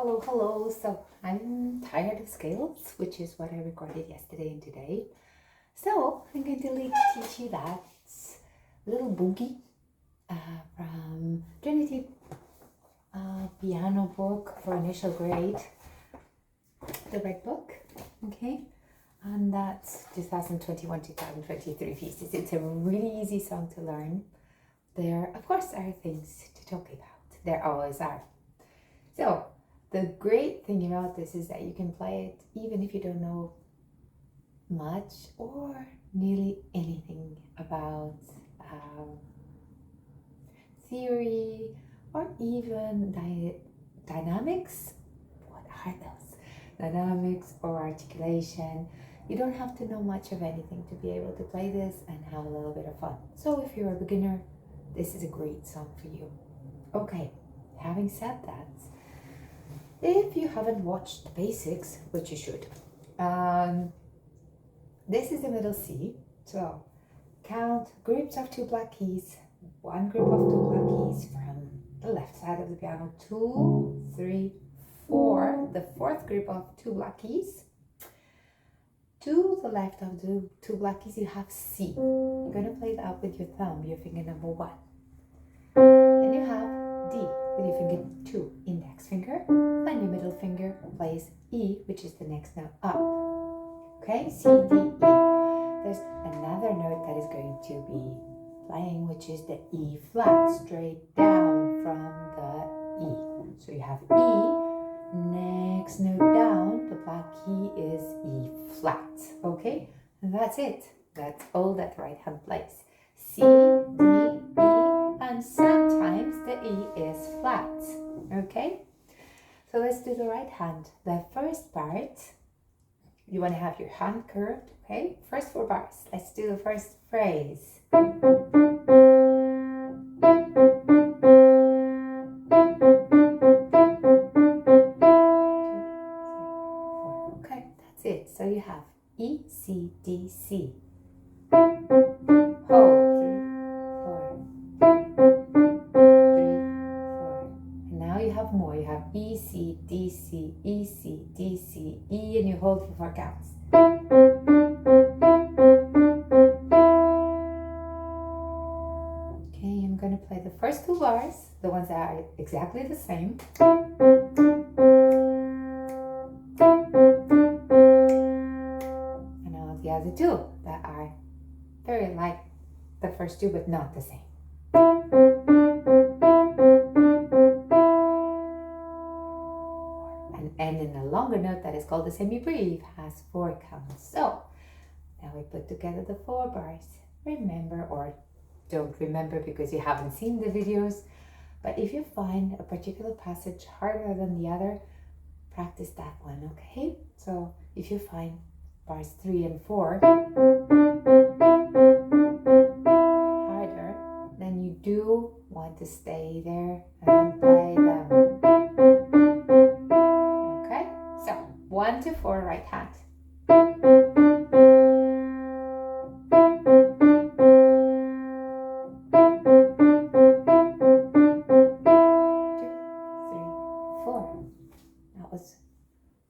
hello. So I'm tired of scales, which is what I recorded yesterday and today. So I'm going to teach you that little boogie from Trinity piano book for initial grade, the red book, okay? And that's 2021-2023 pieces. It's a really easy song to learn. There, of course, are things to talk about. There always are. So the great thing about this is that you can play it even if you don't know much or nearly anything about theory or even dynamics. What are those? Dynamics or articulation. You don't have to know much of anything to be able to play this and have a little bit of fun. So if you're a beginner, this is a great song for you. Okay, having said that, if you haven't watched the basics, which you should, this is the middle C. So count groups of 2 black keys, one group of 2 black keys from the left side of the piano, 2, 3, 4, the fourth group of 2 black keys. To the left of the 2 black keys, you have C. You're going to play that with your thumb, your finger number 1. Then you have D with your finger 2, index finger, and your middle finger plays E, which is the next note up. Okay, C, D, E. There's another note that is going to be playing, which is the E flat, straight down from the E. So you have E. Next note down, the black key is E flat, okay? And that's it. That's all that right hand plays. C, D, E, and sometimes the E is flat, okay? So let's do the right hand. The first part, you want to have your hand curved, okay? First 4 bars. Let's do the first phrase. It. So you have E, C, D, C. Hold 3, 4, 3, 4. And now you have more. You have E, C, D, C, E, C, D, C, E, and you hold for 4 counts. Okay, I'm going to play the first 2 bars, the ones that are exactly the same. The other 2 that are very like the first 2 but not the same. And in a longer note that is called the semi-breve has 4 counts. So now we put together the 4 bars. Remember, or don't remember because you haven't seen the videos, but if you find a particular passage harder than the other, practice that one, okay? So if you find bars 3 and 4 harder, then you do want to stay there and play them. Okay, so 1 to 4 right hand. 2, 3, 4. That was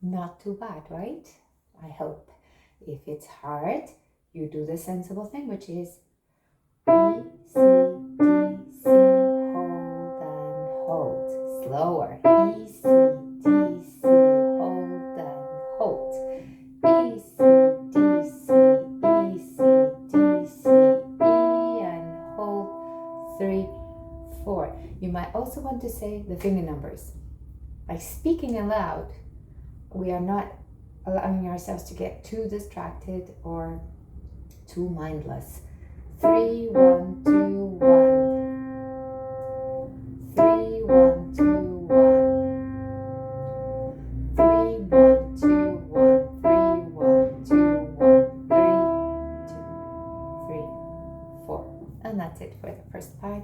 not too bad, right? I hope. If it's hard, you do the sensible thing, which is E, C, D, C, hold and hold. Slower. E, C, D, C, hold and hold. E, C, D, C, E, C, D, C, E, and hold 3, 4. You might also want to say the finger numbers. By speaking aloud, we are not allowing ourselves to get too distracted or too mindless. 3, 1, 2, 1. 3, 1, 2, 1. 3, 1, 2, 1. 3, 1, 2, 1. 3, 2, 3, 4. And that's it for the first part.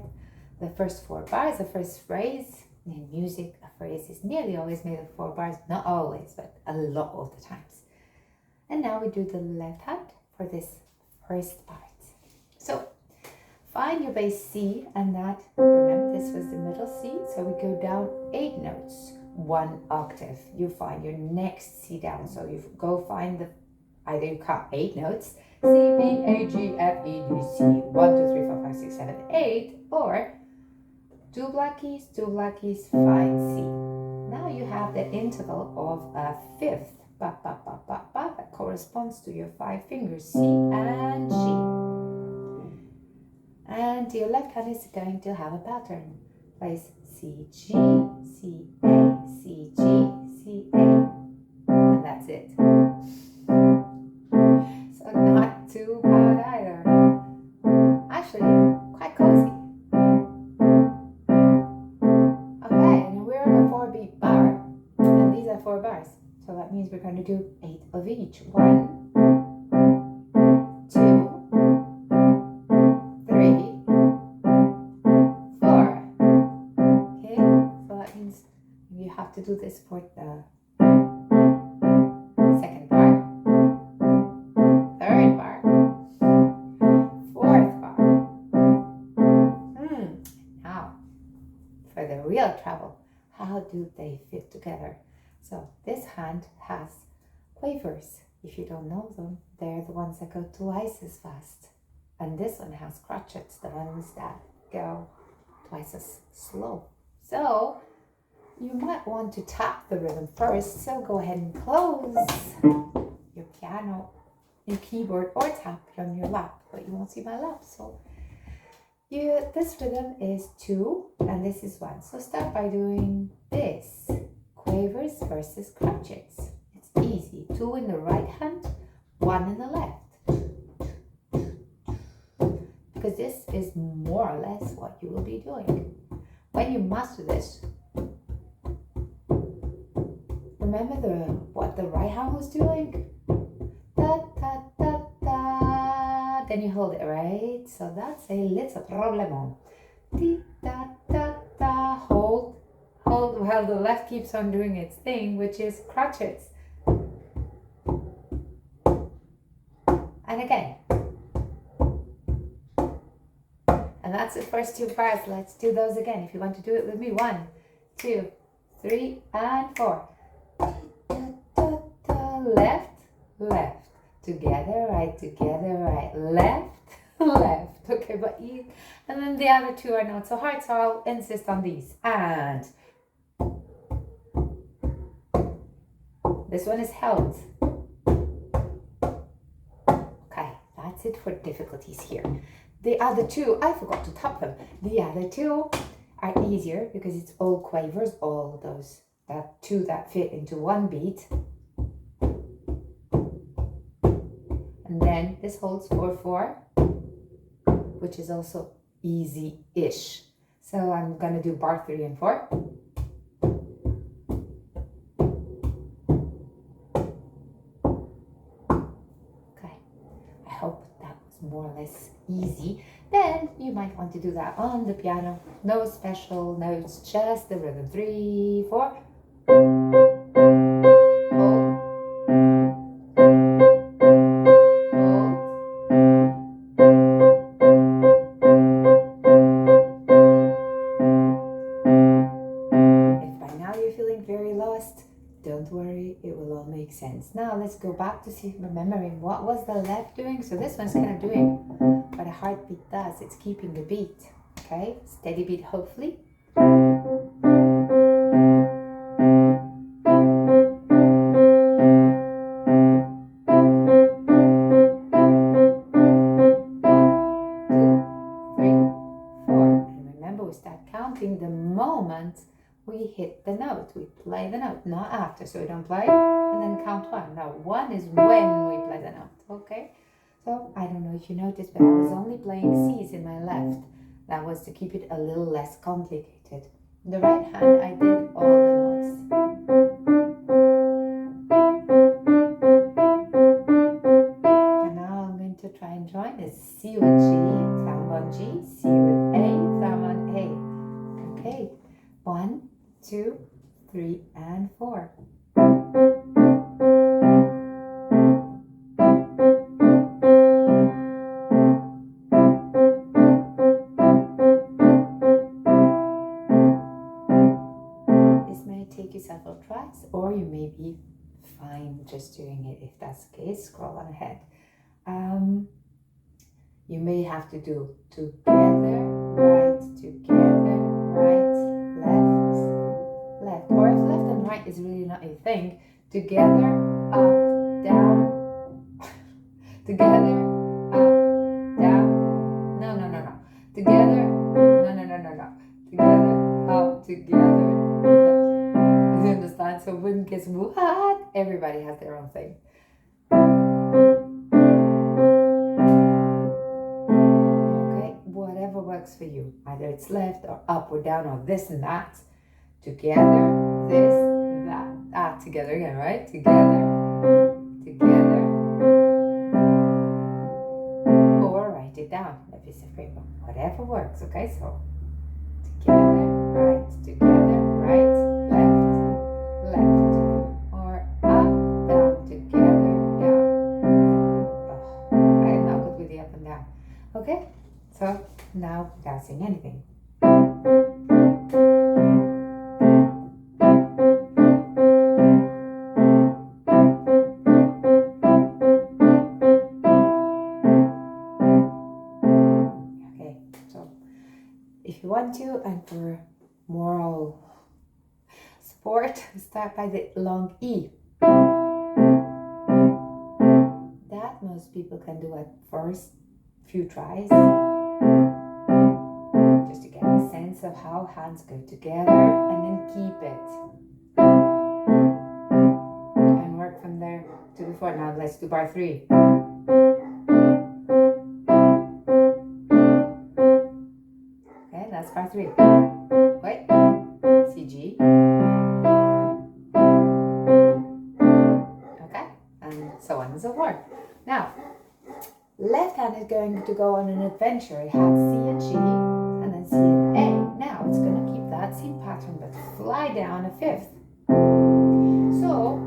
The first 4 bars, the first phrase. In music, a phrase is nearly always made of 4 bars. Not always, but a lot of the times. And now we do the left hand for this first part. So find your bass C, and that, remember this was the middle C, so we go down 8 notes. one octave. You find your next C down. So you go find the, either you count 8 notes, C, B, A, G, F, E, D, C, 1, 2, 3, 4, 5, 6, 7, 8, or 2 black keys, find C. Now you have the interval of a fifth, ba, ba, ba, ba, ba, that corresponds to your 5 fingers, C and G. And your left hand is going to have a pattern. Plays C, G, C, A, C, G, C, A. And that's it. So not too bad either. Actually, quite cozy. Okay, and we're on a 4-beat bar. And these are 4 bars. So that means we're going to do 8 of each. 1, 2, 3, 4. Okay, so that means you have to do this for the second bar, third bar, fourth bar. Now, for the real treble, how do they fit together? So this hand has quavers. If you don't know them, they're the ones that go twice as fast. And this one has crotchets, the ones that go twice as slow. So you might want to tap the rhythm first. So go ahead and close your piano, your keyboard, or tap it on your lap. But you won't see my lap. So this rhythm is 2 and this is 1. So start by doing this. Quavers versus crotchets. It's easy. 2 in the right hand, 1 in the left. Because this is more or less what you will be doing. When you master this, remember what the right hand was doing? Da, da, da, da. Then you hold it, right? So that's a little problemo. Di, da, da, da. Hold while the left keeps on doing its thing, which is crotchets. And again. And that's the first 2 bars. Let's do those again. If you want to do it with me. 1, 2, 3, and 4. Left, left. Together, right, left, left. Okay, but and then the other 2 are not so hard, so I'll insist on these. And this one is held. Okay, that's it for difficulties here. The other 2, I forgot to tap them. The other 2 are easier because it's all quavers, all those, that 2 that fit into 1 beat. And then this holds 4/4, which is also easy-ish. So I'm gonna do bar 3 and 4. Okay, I hope that was more or less easy. Then you might want to do that on the piano. No special notes, just the rhythm. 3, 4. Don't worry, it will all make sense. Now let's go back to see, remembering what was the left doing. So this one's kind of doing what a heartbeat does. It's keeping the beat. Okay, steady beat, hopefully. The moment we hit the note, we play the note, not after. So we don't play and then count 1. Now 1 is when we play the note. Okay, so I don't know if you noticed, but I was only playing C's in my left. That was to keep it a little less complicated. In the right hand, I did all the notes. And now I'm going to try and join this. C with G, thumb on G, C with A, thumb on A. Okay, 1, 2, 3, and 4. This may take you some or you may be fine just doing it. If that's the case, scroll on ahead. You may have to do together, right, left, left. Or if left and right is really not your thing, together, up, down, together, up, down. No. Together, no. Together, up, together. You understand? So when it gets what? Everybody has their own thing. Works for you. Either it's left or up or down or this and that. Together, this, that. Together again, right? Together. Or write it down on a piece of paper. Whatever works, okay? So, together, right, left. Or up, down, together, down. Oh, I'm not good with the up and down. Okay? So, now without saying anything. Okay, so if you want to, and for moral support, start by the long E. That most people can do at first few tries. Just to get a sense of how hands go together and then keep it. And work from there to before. Now let's do bar 3. Okay, that's bar 3. Wait. C, G. Okay, and so on and so forth. Now, left hand is going to go on an adventure. It had C and G. And then C and A. Now it's going to keep that same pattern but fly down a 5th. So,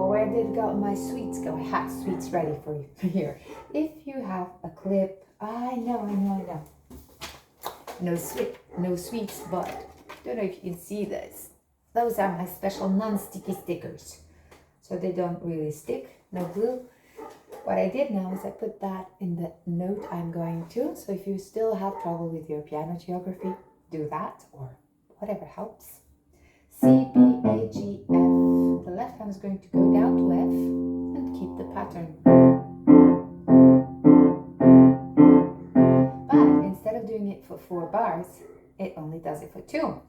where did my sweets go? I have sweets ready for you here. If you have a clip, I know. No sweets, but don't know if you can see this. Those are my special non-sticky stickers. So they don't really stick, no glue. What I did now is I put that in the note I'm going to. So if you still have trouble with your piano geography, do that or whatever helps. C, B, A, G, F. The left hand is going to go down to F and keep the pattern. But instead of doing it for 4 bars, it only does it for 2. 2,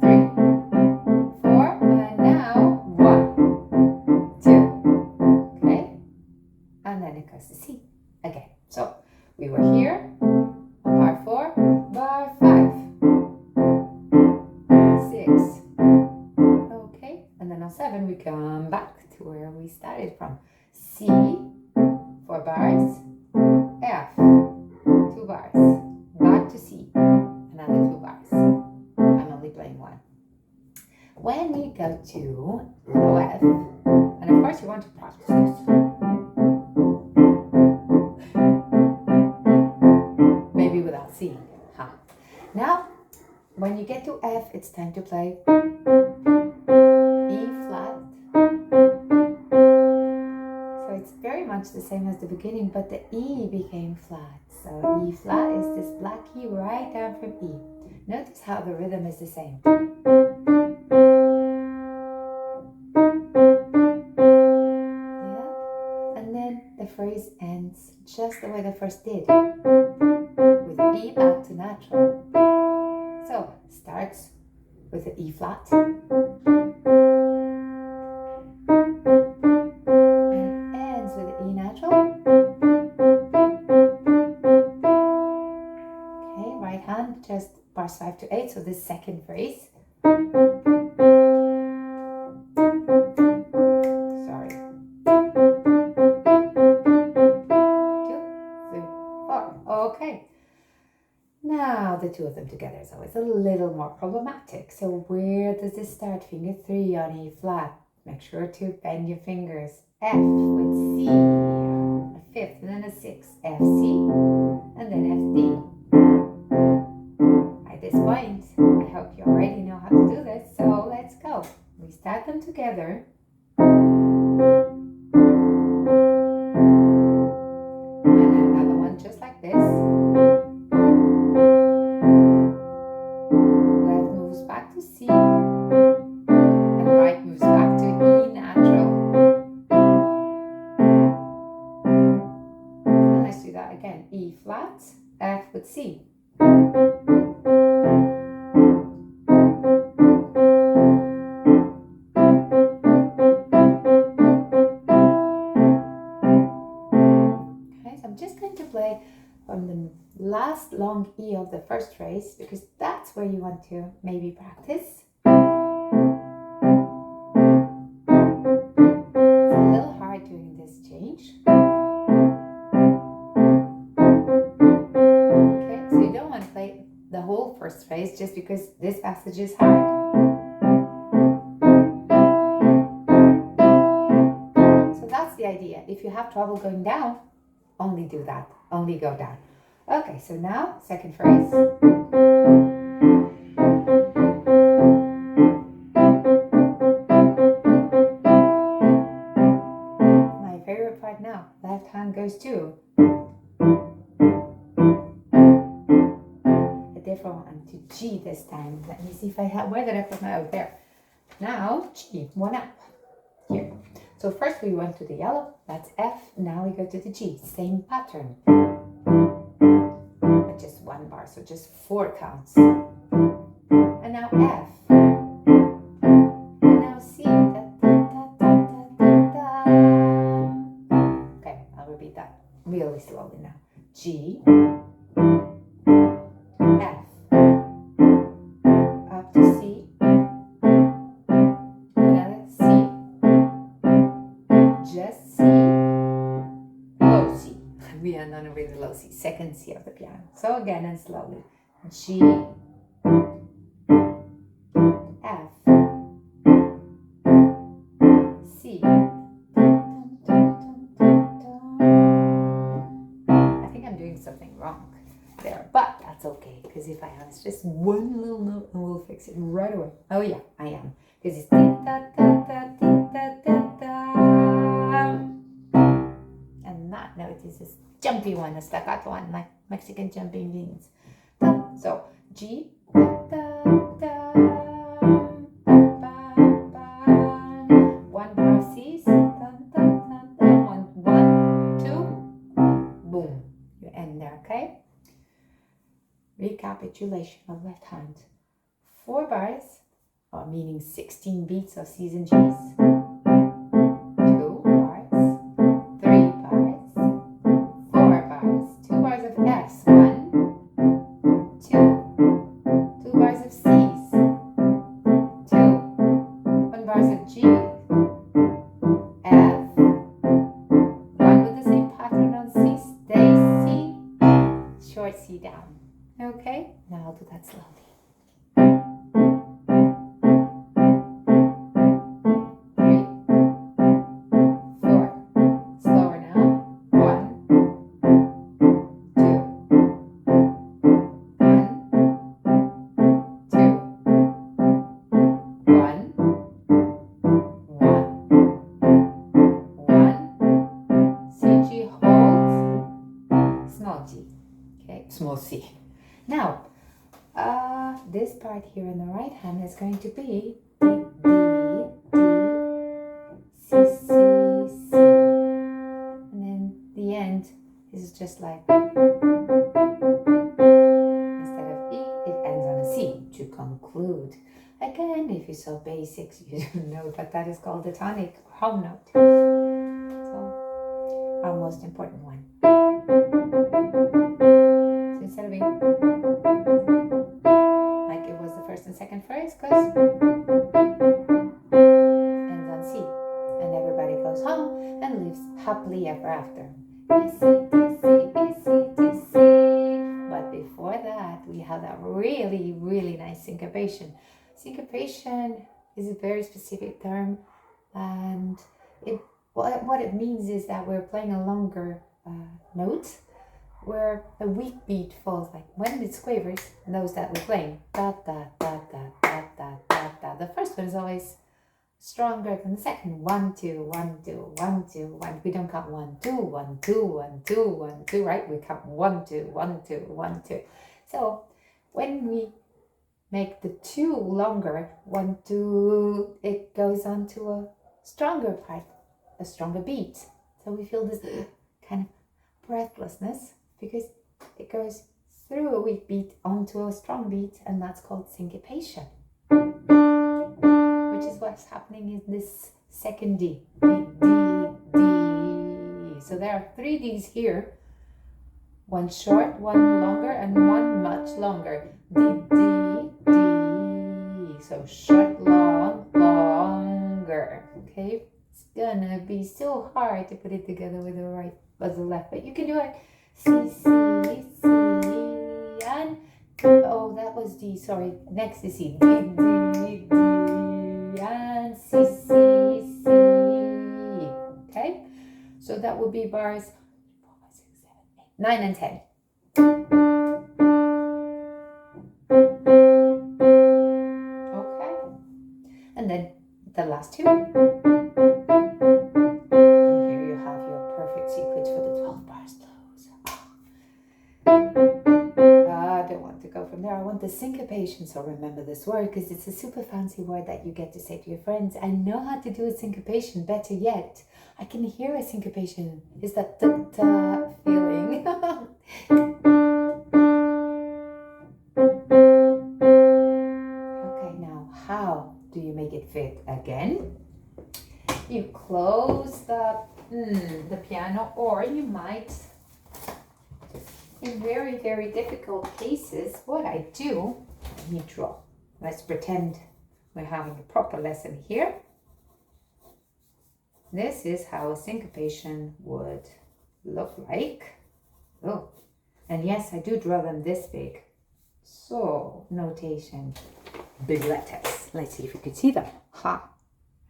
3, 4, and now 1. And then it goes to C again. So we were here on bar 4, bar 5, 6. Okay, and then on 7 we come back to where we started from. C, 4 bars, F, 2 bars, back to C, another 2 bars. I'm only playing 1. When we go to low F, and of course you want to practice this. Maybe without seeing. Now, when you get to F, it's time to play E flat. So it's very much the same as the beginning, but the E became flat. So E flat is this black key right down from E. Notice how the rhythm is the same. The phrase ends just the way the first did, with E back to natural. So, starts with the E flat, and ends with the E natural. Okay, right hand, just bars 5 to 8, so this second phrase. Okay, now the two of them together is always a little more problematic. So where does this start? Finger 3 on E flat. Make sure to bend your fingers. F with C, a 5th, and then a 6th. F, C, and then F, D. I At this point, I hope you already know how to do this, so let's go. We start them together. And then another one just like this. Left moves back to C. And right moves back to E natural. And let's do that again. E flat, F with C. Play from the last long E of the first phrase, because that's where you want to maybe practice. It's a little hard doing this change. Okay, so you don't want to play the whole first phrase just because this passage is hard. So that's the idea. If you have trouble going down, only do that. Only go down. Okay, so now, second phrase. My favorite part now. Left hand goes to a different one, to G this time. Let me see if I have, where did I put my, oh, there. Now, G, one up. Here. So first we went to the yellow, that's F. Now we go to the G, same pattern. But just one bar, so just 4 counts. And now F. And now C. Da, da, da, da, da, da. Okay, I'll repeat that really slowly now. G. F. Up to C. Just C, low C. We end on a really low C, second C of the piano. So again and slowly. G, F, C. I think I'm doing something wrong there, but that's okay, because if I have just one little note, and we'll fix it right away. Oh yeah, I am, because it's da da da da da da da. And that note is this jumpy one, a staccato one, like Mexican jumping beans. So G, da, da, da, ba, ba. One bar of C's, dun, dun, dun, dun. One, 2, boom. You end there, okay? Recapitulation of left hand. 4 bars, or meaning 16 beats of C's and G's. 2 bars, 3 bars, 4 bars, 2 bars of F's, 1, 2, 2 bars of C's, 2, 1 bars of G, F, 1 with the same pattern on C, stay C, short C down. Okay, now I'll do that slowly. Small C. Now, this part here in the right hand is going to be D, D, D, C, C, C. And then the end is just like, instead of E, it ends on a C to conclude. Again, if you saw basics, you know that that is called the tonic home note. So, our most important one. Instead of being like it was the first and second phrase, because ends on C, and everybody goes home and lives happily ever after. E, C, D, C, E, C, D, C. But before that, we have that really, really nice syncopation. Syncopation is a very specific term, and what it means is that we're playing a longer note where a weak beat falls, like when it quavers, those that we're playing. Da, da, da, da, da, da, da, da. The first one is always stronger than the second. 1, 2, 1, 2, 1, 2, 1. We don't count 1, 2, 1, 2, 1, 2, 1, 2, right? We count 1, 2, 1, 2, 1, 2. So when we make the 2 longer, 1, 2, it goes on to a stronger part, a stronger beat. So we feel this kind of breathlessness because it goes through a weak beat onto a strong beat, and that's called syncopation, which is what's happening in this second D. D, D, D. So there are 3 Ds here. One short, one longer, and one much longer. D, D, D. So short, long, longer. Okay? It's gonna be so hard to put it together with the right as the left, but you can do it. C, C, C, and oh, that was D, sorry. Next is C. D, D, D, and C, C, C. Okay? So that would be bars 4, 5, 6, 7, 8, 9, and 10. Okay? And then the last 2. And here you have your perfect sequence for the 12 bars close. I don't want to go from there. I want the syncopation. So remember this word because it's a super fancy word that you get to say to your friends. I know how to do a syncopation. Better yet, I can hear a syncopation. Is that da-da feeling? Okay, now how do you make it fit again? You close the piano, or you might, in very, very difficult cases, what I do, let me draw. Let's pretend we're having a proper lesson here. This is how a syncopation would look like. Oh, and yes, I do draw them this big. So, notation, big letters. Let's see if you could see them. Ha!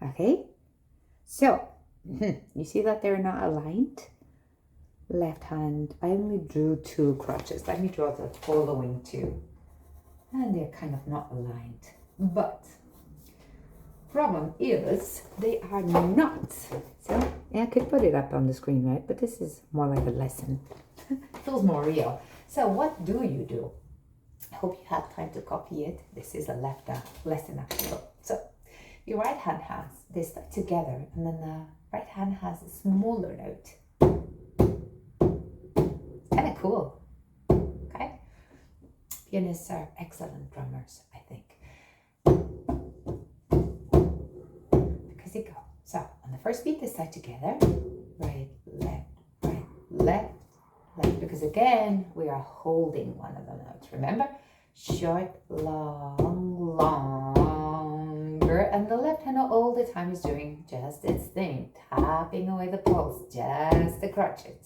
Okay? So, you see that they're not aligned? Left hand, I only drew 2 crotches. Let me draw the following 2. And they're kind of not aligned. But, problem is, they are not. So, yeah, I could put it up on the screen, right? But this is more like a lesson. It feels more real. So, what do you do? I hope you have time to copy it. This is a left lesson actually. So, your right hand has, they stuck together, and then the right hand has a smaller note. It's kind of cool. Okay? Pianists are excellent drummers, I think. Because they go. So, on the first beat, they stuck together. Right, left, left. Because again, we are holding one of the notes. Remember? Short, long, longer. And the left hand all the time is doing just its thing. Tapping away the pulse. Just the crotchets.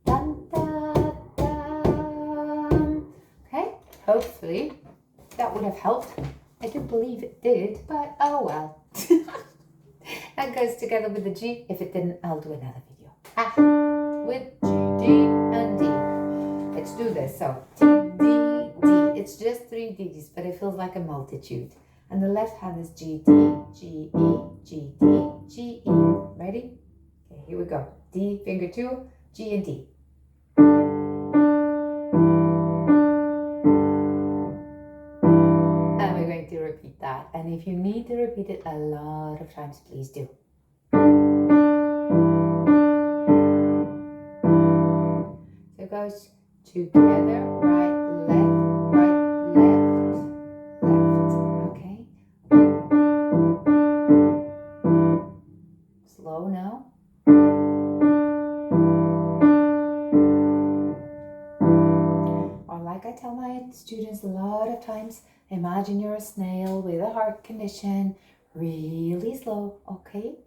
Dun, dun, dun. Okay? Hopefully that would have helped. I do believe it did, but oh well. That goes together with the G. If it didn't, I'll do another video. With G, D, and D. Let's do this. So T, D, D. It's just 3 Ds, but it feels like a multitude. And the left hand is G, D, G, E, G, D, G, E. Ready? Okay, here we go. D, finger 2, G, and D. And we're going to repeat that. And if you need to repeat it a lot of times, please do. It goes together, right, left, left. Okay? Slow now. Or like I tell my students a lot of times, imagine you're a snail with a heart condition, really slow, okay?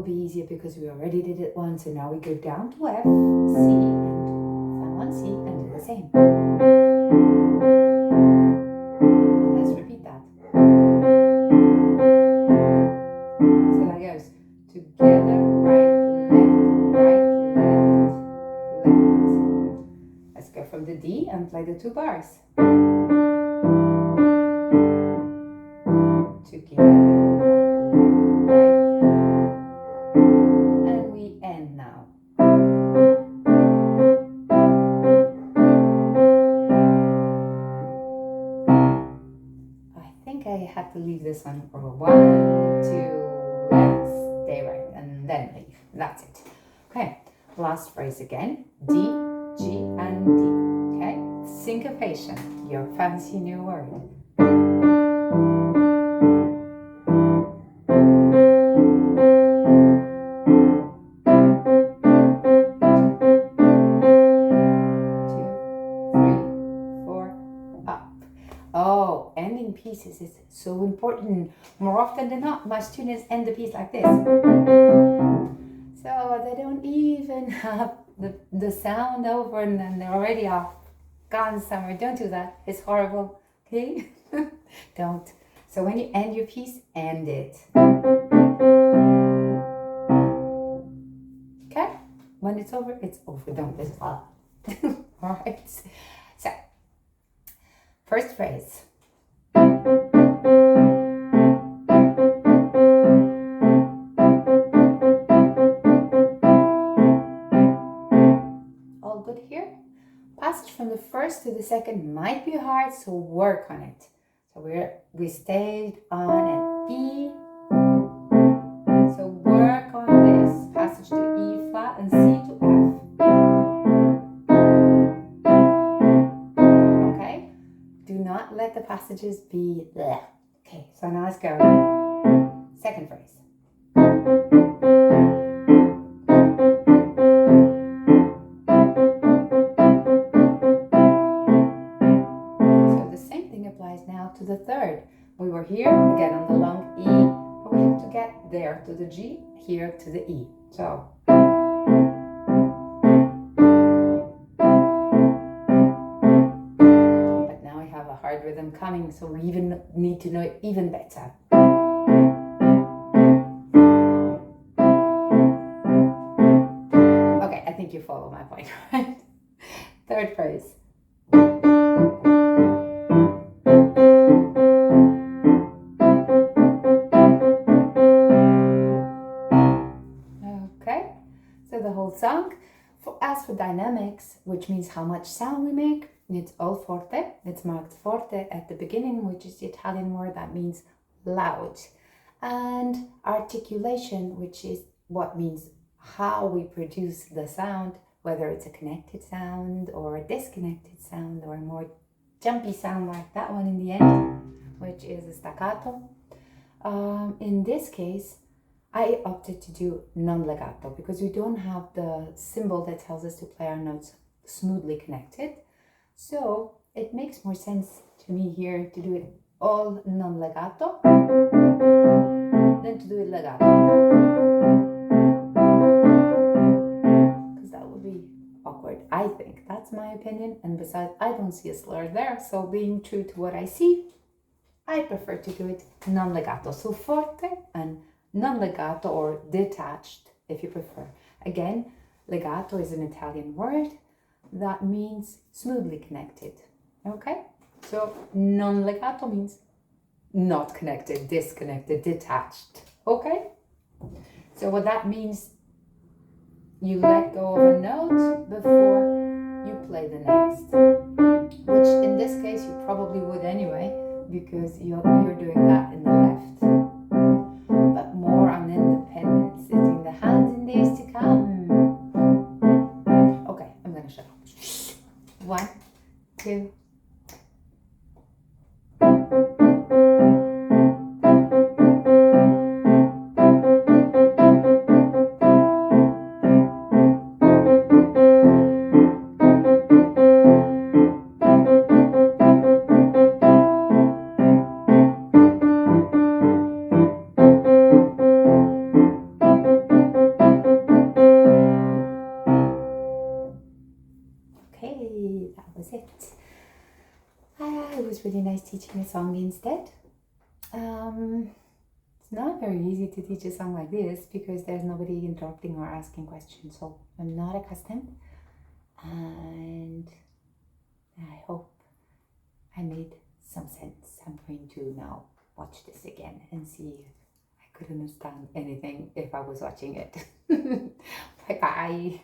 Easier because we already did it once, so now we go down to F, C, and thumb on C, and do the same. Let's repeat that. from the D and play the 2 bars. Together, left, right, and we end now. I think I have to leave this one for 1, 2, left, stay right, and then leave. That's it. Okay, last phrase again. D, G, and D. Okay, syncopation, your fancy new word. Oh, ending pieces is so important. More often than not, my students end the piece like this. So they don't even have the sound over and then they're already off, gone somewhere. Don't do that. It's horrible. Okay? Don't. So when you end your piece, end it. Okay? When it's over, it's over. Don't miss all. Alright. So, first phrase. All good here? Passage from the first to the second might be hard, so work on it. So we stayed on an E. So work on this. Passage to E flat and C to F. Okay? Do not let the passages be bleh. Okay, so now let's go. Second phrase. So the same thing applies now to the third. We were here, again on the long E, but we have to get there to the G, here to the E. So. Rhythm coming, so we even need to know it even better. Okay, I think you follow my point, right? Third phrase. Okay, so the whole song. As for dynamics, which means how much sound we make, it's all forte. It's marked forte at the beginning, which is the Italian word that means loud. And articulation, which is what means how we produce the sound, whether it's a connected sound or a disconnected sound or a more jumpy sound like that one in the end, which is a staccato. In this case, I opted to do non-legato because we don't have the symbol that tells us to play our notes smoothly connected. So it makes more sense to me here to do it all non-legato than to do it legato. Because that would be awkward, I think. That's my opinion. And besides, I don't see a slur there. So being true to what I see, I prefer to do it non-legato. So forte and non-legato or detached, if you prefer. Again, legato is an Italian word that means smoothly connected. Okay? So non-legato means not connected, disconnected, detached. Okay? So what that means, you let go of a note before you play the next. Which in this case you probably would anyway, because you're doing that in the left. But more on independence, setting the hands in days to come. Okay, I'm gonna shut up. 1, 2. Okay, that was it. It was really nice teaching a song instead. It's not very easy to teach a song like this because there's nobody interrupting or asking questions, so I'm not accustomed. And I made some sense. I'm going to now watch this again and see if I could understand anything if I was watching it. Bye bye.